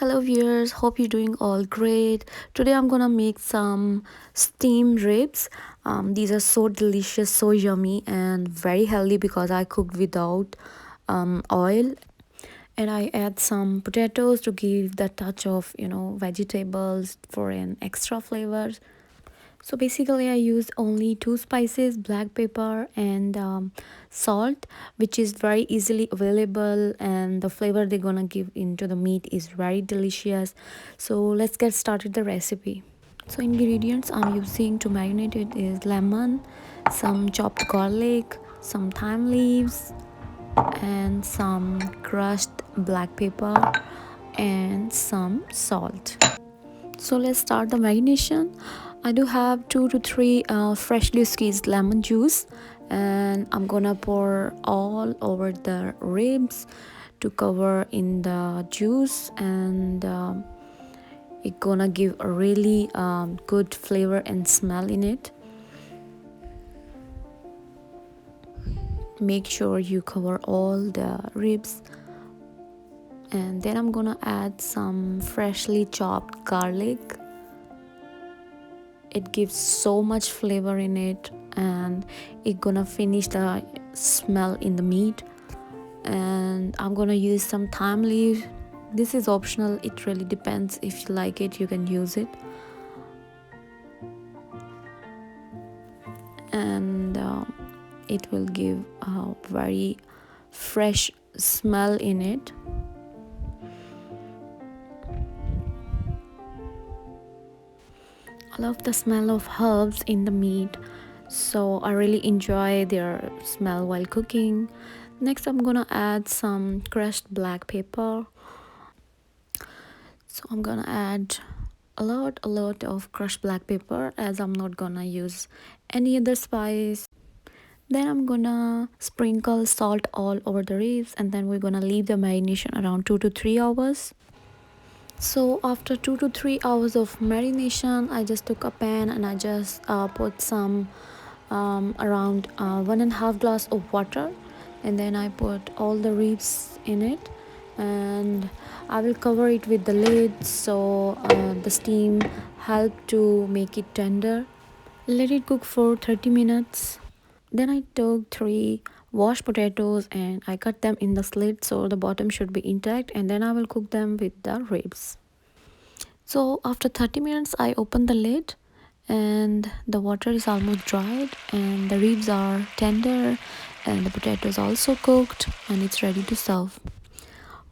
Hello viewers, hope you're doing all great. Today I'm gonna make some steamed ribs. These are so delicious, so yummy and very healthy because I cooked without oil, and I add some potatoes to give the touch of vegetables for an extra flavor. So basically, I use only two spices, black pepper and salt, which is very easily available, and the flavor they're gonna give into the meat is very delicious. So let's get started the recipe. So ingredients I'm using to marinate it is lemon, some chopped garlic, some thyme leaves, and some crushed black pepper and some salt. So let's start the marination. I do have 2 to 3 freshly squeezed lemon juice, and I'm gonna pour all over the ribs to cover in the juice, and it gonna give a really good flavor and smell in it. Make sure you cover all the ribs, and then I'm gonna add some freshly chopped garlic. It gives so much flavor in it, and it gonna finish the smell in the meat. And I'm gonna use some thyme leaf. This is optional, it really depends. If you like it, you can use it. And it will give a very fresh smell in it. I love the smell of herbs in the meat, so I really enjoy their smell while cooking. Next, I'm gonna add some crushed black pepper. So I'm gonna add a lot of crushed black pepper, as I'm not gonna use any other spice. Then I'm gonna sprinkle salt all over the ribs, and then we're gonna leave the marination around 2 to 3 hours. So after 2 to 3 hours of marination, I just took a pan and I just put some around 1.5 glass of water, and then I put all the ribs in it, and I will cover it with the lid so the steam help to make it tender. Let it cook for 30 minutes. Then I took 3 washed potatoes and I cut them in the slit so the bottom should be intact, and then I will cook them with the ribs. So after 30 minutes I open the lid, and the water is almost dried and the ribs are tender and the potatoes also cooked, and it's ready to serve.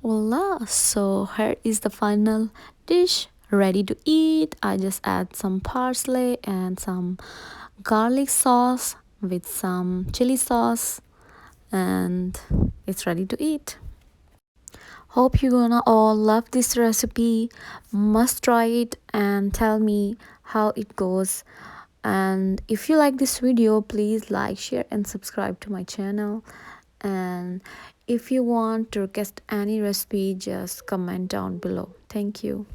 Voila! So here is the final dish ready to eat. I just add some parsley and some garlic sauce with some chili sauce, and it's ready to eat. Hope you're gonna all love this recipe. Must try it and tell me how it goes. And if you like this video, please like, share and subscribe to my channel. And if you want to request any recipe, just comment down below. Thank you.